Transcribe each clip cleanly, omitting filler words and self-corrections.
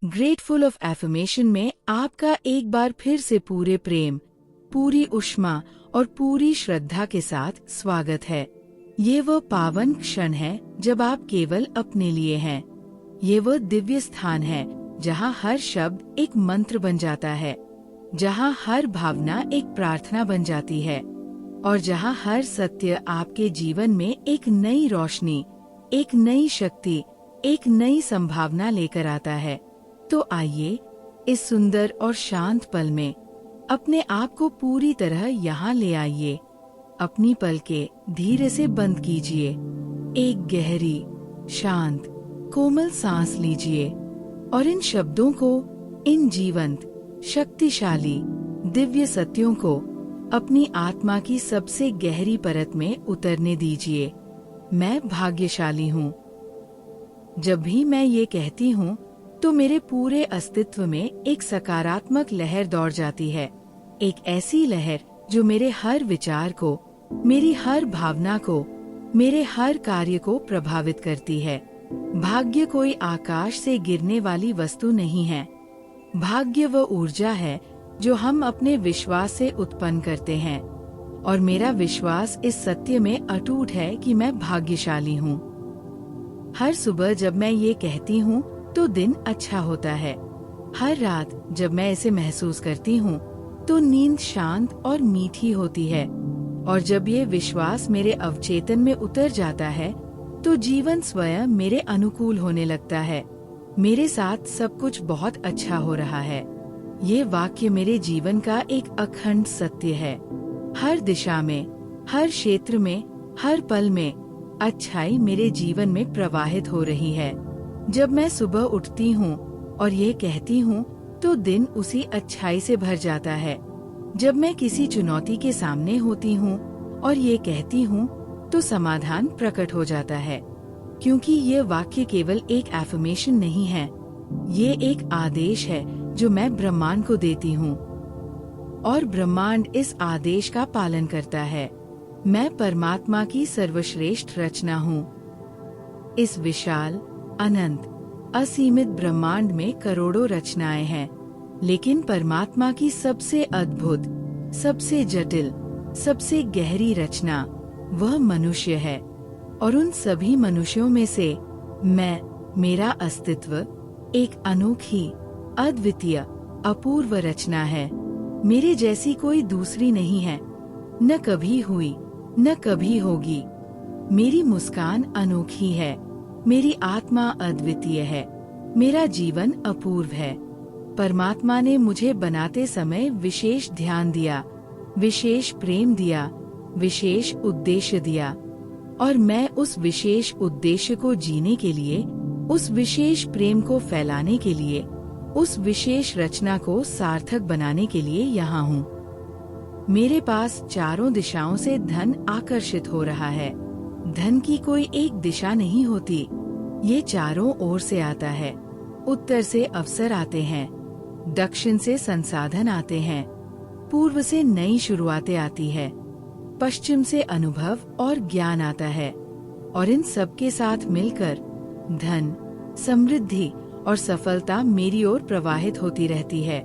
Grateful of affirmation में आपका एक बार फिर से पूरे प्रेम, पूरी उष्मा और पूरी श्रद्धा के साथ स्वागत है। ये वो पावन क्षण है जब आप केवल अपने लिए हैं। ये वो दिव्य स्थान है जहाँ हर शब्द एक मंत्र बन जाता है, जहाँ हर भावना एक प्रार्थना बन जाती है और जहाँ हर सत्य आपके जीवन में एक नई रोशनी, एक नई शक्ति, एक नई संभावना लेकर आता है। तो आइए इस सुंदर और शांत पल में अपने आप को पूरी तरह यहाँ ले आइए। अपनी पलकें धीरे से बंद कीजिए, एक गहरी, शांत, कोमल सांस लीजिए और इन शब्दों को, इन जीवंत, शक्तिशाली, दिव्य सत्यों को अपनी आत्मा की सबसे गहरी परत में उतरने दीजिए। मैं भाग्यशाली हूँ। जब भी मैं ये कहती हूँ तो मेरे पूरे अस्तित्व में एक सकारात्मक लहर दौड़ जाती है, एक ऐसी लहर जो मेरे हर विचार को, मेरी हर भावना को, मेरे हर कार्य को प्रभावित करती है। भाग्य कोई आकाश से गिरने वाली वस्तु नहीं है। भाग्य वो ऊर्जा है जो हम अपने विश्वास से उत्पन्न करते हैं और मेरा विश्वास इस सत्य में अटूट है कि मैं भाग्यशाली हूँ। हर सुबह जब मैं ये कहती हूँ तो दिन अच्छा होता है। हर रात जब मैं इसे महसूस करती हूँ तो नींद शांत और मीठी होती है और जब ये विश्वास मेरे अवचेतन में उतर जाता है तो जीवन स्वयं मेरे अनुकूल होने लगता है। मेरे साथ सब कुछ बहुत अच्छा हो रहा है। ये वाक्य मेरे जीवन का एक अखंड सत्य है। हर दिशा में, हर क्षेत्र में, हर पल में अच्छाई मेरे जीवन में प्रवाहित हो रही है। जब मैं सुबह उठती हूँ और ये कहती हूँ तो दिन उसी अच्छाई से भर जाता है। जब मैं किसी चुनौती के सामने होती हूँ और ये कहती हूँ तो समाधान प्रकट हो जाता है, क्योंकि ये वाक्य केवल एक एफर्मेशन नहीं है, ये एक आदेश है जो मैं ब्रह्मांड को देती हूँ और ब्रह्मांड इस आदेश का पालन करता है। मैं परमात्मा की सर्वश्रेष्ठ रचना हूँ। इस विशाल, अनंत, असीमित ब्रह्मांड में करोड़ों रचनाएं हैं, लेकिन परमात्मा की सबसे अद्भुत, सबसे जटिल, सबसे गहरी रचना वह मनुष्य है और उन सभी मनुष्यों में से मैं, मेरा अस्तित्व एक अनोखी, अद्वितीय, अपूर्व रचना है। मेरे जैसी कोई दूसरी नहीं है, न कभी हुई, न कभी होगी। मेरी मुस्कान अनोखी है, मेरी आत्मा अद्वितीय है, मेरा जीवन अपूर्व है। परमात्मा ने मुझे बनाते समय विशेष ध्यान दिया, विशेष प्रेम दिया, विशेष उद्देश्य दिया और मैं उस विशेष उद्देश्य को जीने के लिए, उस विशेष प्रेम को फैलाने के लिए, उस विशेष रचना को सार्थक बनाने के लिए यहाँ हूँ। मेरे पास चारों दिशाओं से धन आकर्षित हो रहा है। धन की कोई एक दिशा नहीं होती, ये चारों ओर से आता है। उत्तर से अवसर आते हैं, दक्षिण से संसाधन आते हैं, पूर्व से नई शुरुआतें आती है, पश्चिम से अनुभव और ज्ञान आता है और इन सब के साथ मिलकर धन, समृद्धि और सफलता मेरी ओर प्रवाहित होती रहती है।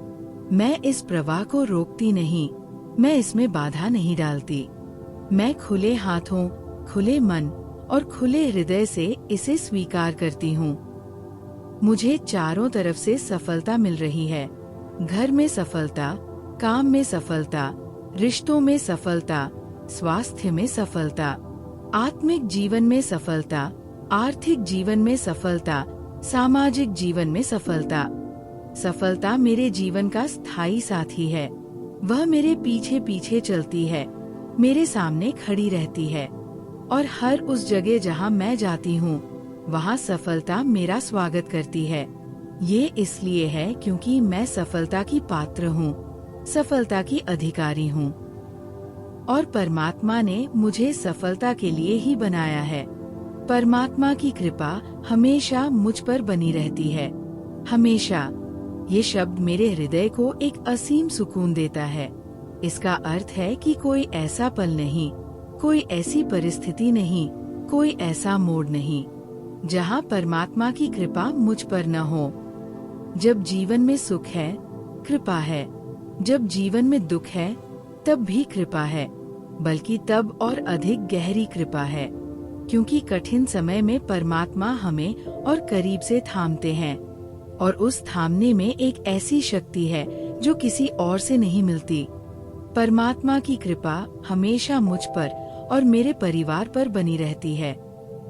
मैं इस प्रवाह को रोकती नहीं, मैं इसमें बाधा नहीं डालती। मैं खुले हाथों, खुले मन और खुले हृदय से इसे स्वीकार करती हूँ। मुझे चारों तरफ से सफलता मिल रही है। घर में सफलता, काम में सफलता, रिश्तों में सफलता, स्वास्थ्य में सफलता, आत्मिक जीवन में सफलता, आर्थिक जीवन में सफलता, सामाजिक जीवन में सफलता। सफलता मेरे जीवन का स्थायी साथी है। वह मेरे पीछे पीछे चलती है, मेरे सामने खड़ी रहती है और हर उस जगह जहाँ मैं जाती हूँ वहाँ सफलता मेरा स्वागत करती है। ये इसलिए है क्योंकि मैं सफलता की पात्र हूँ, सफलता की अधिकारी हूँ और परमात्मा ने मुझे सफलता के लिए ही बनाया है। परमात्मा की कृपा हमेशा मुझ पर बनी रहती है, हमेशा। ये शब्द मेरे हृदय को एक असीम सुकून देता है। इसका अर्थ है कि कोई ऐसा पल नहीं, कोई ऐसी परिस्थिति नहीं, कोई ऐसा मोड़ नहीं जहाँ परमात्मा की कृपा मुझ पर न हो। जब जीवन में सुख है, कृपा है। जब जीवन में दुख है, तब भी कृपा है, बल्कि तब और अधिक गहरी कृपा है, क्योंकि कठिन समय में परमात्मा हमें और करीब से थामते हैं। और उस थामने में एक ऐसी शक्ति है जो किसी और से नहीं मिलती। परमात्मा की कृपा हमेशा मुझ पर और मेरे परिवार पर बनी रहती है।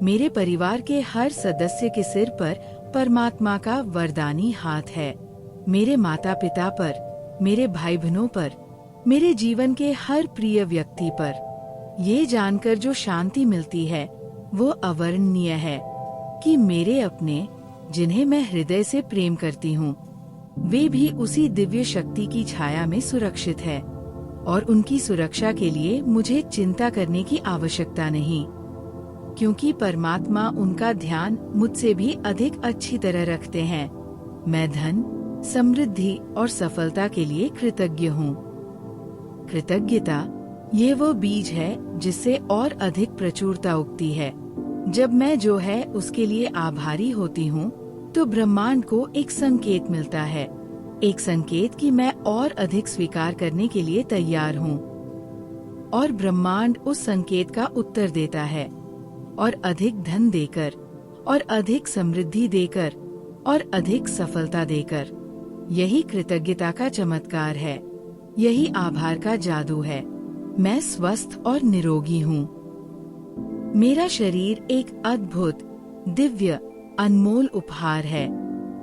मेरे परिवार के हर सदस्य के सिर पर परमात्मा का वरदानी हाथ है। मेरे माता पिता पर, मेरे भाई बहनों पर, मेरे जीवन के हर प्रिय व्यक्ति पर। ये जानकर जो शांति मिलती है वो अवर्णनीय है कि मेरे अपने, जिन्हें मैं हृदय से प्रेम करती हूँ, वे भी उसी दिव्य शक्ति की छाया में सुरक्षित है और उनकी सुरक्षा के लिए मुझे चिंता करने की आवश्यकता नहीं, क्योंकि परमात्मा उनका ध्यान मुझसे भी अधिक अच्छी तरह रखते हैं। मैं धन, समृद्धि और सफलता के लिए कृतज्ञ हूँ। कृतज्ञता ये वो बीज है जिससे और अधिक प्रचुरता उगती है। जब मैं जो है उसके लिए आभारी होती हूँ, तो ब्रह्मांड को एक संकेत मिलता है, एक संकेत कि मैं और अधिक स्वीकार करने के लिए तैयार हूँ। और ब्रह्मांड उस संकेत का उत्तर देता है, और अधिक धन देकर, और अधिक समृद्धि देकर, और अधिक सफलता देकर। यही कृतज्ञता का चमत्कार है, यही आभार का जादू है। मैं स्वस्थ और निरोगी हूँ। मेरा शरीर एक अद्भुत, दिव्य, अनमोल उपहार है।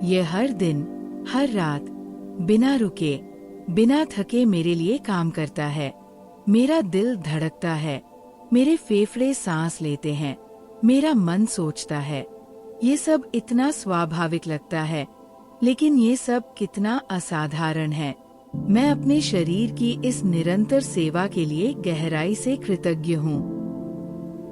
ये हर दिन, हर रात, बिना रुके, बिना थके मेरे लिए काम करता है। मेरा दिल धड़कता है, मेरे फेफड़े सांस लेते हैं, मेरा मन सोचता है। ये सब इतना स्वाभाविक लगता है, लेकिन ये सब कितना असाधारण है। मैं अपने शरीर की इस निरंतर सेवा के लिए गहराई से कृतज्ञ हूँ।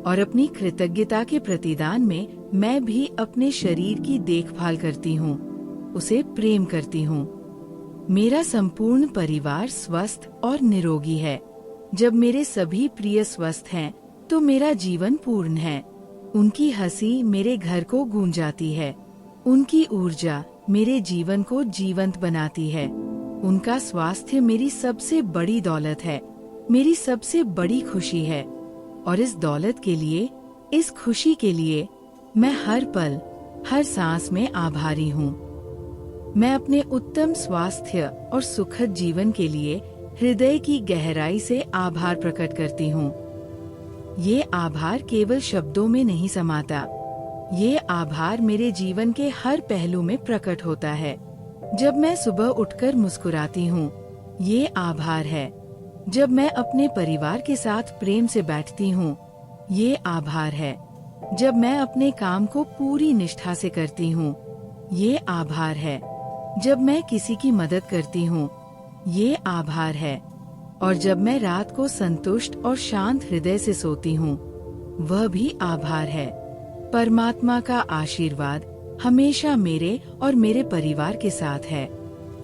और अपनी कृतज्ञता के प्रतिदान में मैं भी अपने शरीर की देखभाल करती हूँ, उसे प्रेम करती हूँ। मेरा संपूर्ण परिवार स्वस्थ और निरोगी है। जब मेरे सभी प्रिय स्वस्थ हैं, तो मेरा जीवन पूर्ण है। उनकी हंसी मेरे घर को गूंजाती है। उनकी ऊर्जा मेरे जीवन को जीवंत बनाती है। उनका स्वास्थ्य मेरी सबसे बड़ी दौलत है, मेरी सबसे बड़ी खुशी है। और इस दौलत के लिए, इस खुशी के लिए मैं हर पल, हर सांस में आभारी हूँ। मैं अपने उत्तम स्वास्थ्य और सुखद जीवन के लिए हृदय की गहराई से आभार प्रकट करती हूँ। ये आभार केवल शब्दों में नहीं समाता। ये आभार मेरे जीवन के हर पहलू में प्रकट होता है। जब मैं सुबह उठकर मुस्कुराती हूँ, ये आभार है। जब मैं अपने परिवार के साथ प्रेम से बैठती हूँ, ये आभार है। जब मैं अपने काम को पूरी निष्ठा से करती हूँ, ये आभार है। जब मैं किसी की मदद करती हूँ, ये आभार है। और जब मैं रात को संतुष्ट और शांत हृदय से सोती हूँ, वह भी आभार है। परमात्मा का आशीर्वाद हमेशा मेरे और मेरे परिवार के साथ है।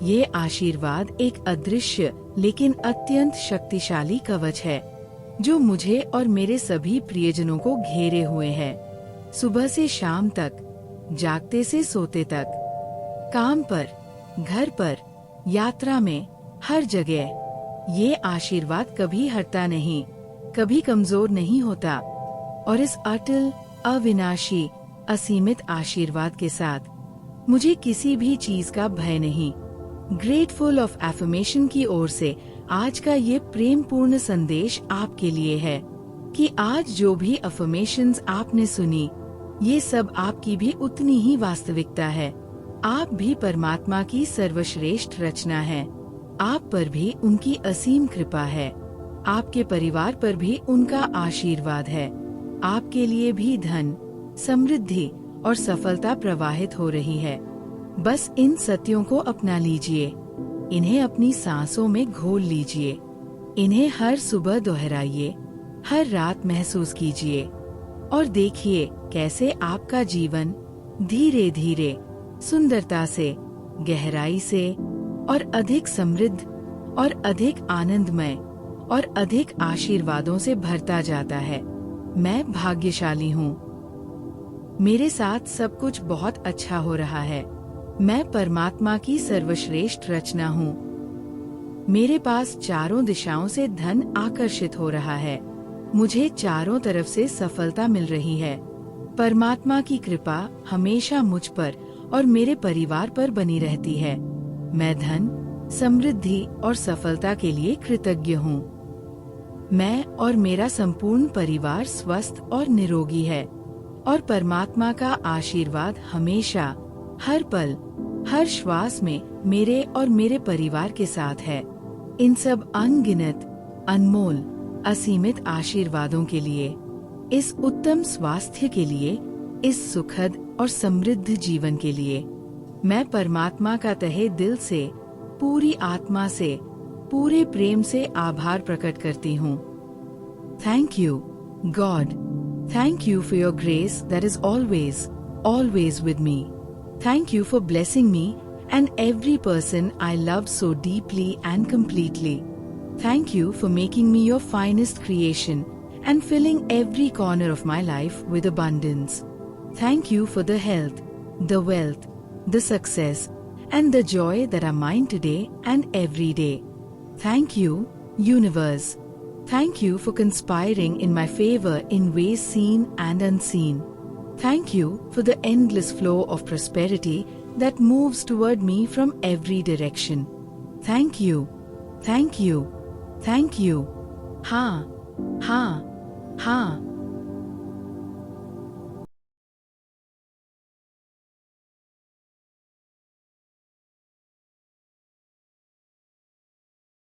ये आशीर्वाद एक अदृश्य लेकिन अत्यंत शक्तिशाली कवच है, जो मुझे और मेरे सभी प्रियजनों को घेरे हुए है। सुबह से शाम तक, जागते से सोते तक, काम पर, घर पर, यात्रा में, हर जगह ये आशीर्वाद कभी हटता नहीं, कभी कमजोर नहीं होता। और इस अटल, अविनाशी, असीमित आशीर्वाद के साथ मुझे किसी भी चीज का भय नहीं। ग्रेटफुल ऑफ एफर्मेशन की ओर से आज का ये प्रेम पूर्ण संदेश आपके लिए है कि आज जो भी अफर्मेशंस आपने सुनी, ये सब आपकी भी उतनी ही वास्तविकता है। आप भी परमात्मा की सर्वश्रेष्ठ रचना हैं। आप पर भी उनकी असीम कृपा है। आपके परिवार पर भी उनका आशीर्वाद है। आपके लिए भी धन, समृद्धि और सफलता प्रवाहित हो रही है। बस इन सत्यों को अपना लीजिए, इन्हें अपनी सांसों में घोल लीजिए, इन्हें हर सुबह दोहराइए, हर रात महसूस कीजिए और देखिए कैसे आपका जीवन धीरे धीरे, सुंदरता से, गहराई से और अधिक समृद्ध और अधिक आनंदमय और अधिक आशीर्वादों से भरता जाता है। मैं भाग्यशाली हूँ। मेरे साथ सब कुछ बहुत अच्छा हो रहा है। मैं परमात्मा की सर्वश्रेष्ठ रचना हूँ। मेरे पास चारों दिशाओं से धन आकर्षित हो रहा है। मुझे चारों तरफ से सफलता मिल रही है। परमात्मा की कृपा हमेशा मुझ पर और मेरे परिवार पर बनी रहती है। मैं धन, समृद्धि और सफलता के लिए कृतज्ञ हूँ। मैं और मेरा संपूर्ण परिवार स्वस्थ और निरोगी है और परमात्मा का आशीर्वाद हमेशा, हर पल, हर श्वास में मेरे और मेरे परिवार के साथ है। इन सब अनगिनत, अनमोल, असीमित आशीर्वादों के लिए, इस उत्तम स्वास्थ्य के लिए, इस सुखद और समृद्ध जीवन के लिए, मैं परमात्मा का तहे दिल से, पूरी आत्मा से, पूरे प्रेम से आभार प्रकट करती हूँ। Thank you, God. Thank you for your grace that is always, always with me. Thank you for blessing me and every person I love so deeply and completely. Thank you for making me your finest creation and filling every corner of my life with abundance. Thank you for the health, the wealth, the success, and the joy that are mine today and every day. Thank you, universe. Thank you for conspiring in my favor in ways seen and unseen. Thank you for the endless flow of prosperity that moves toward me from every direction. Thank you, thank you, thank you. हाँ, हाँ, हाँ।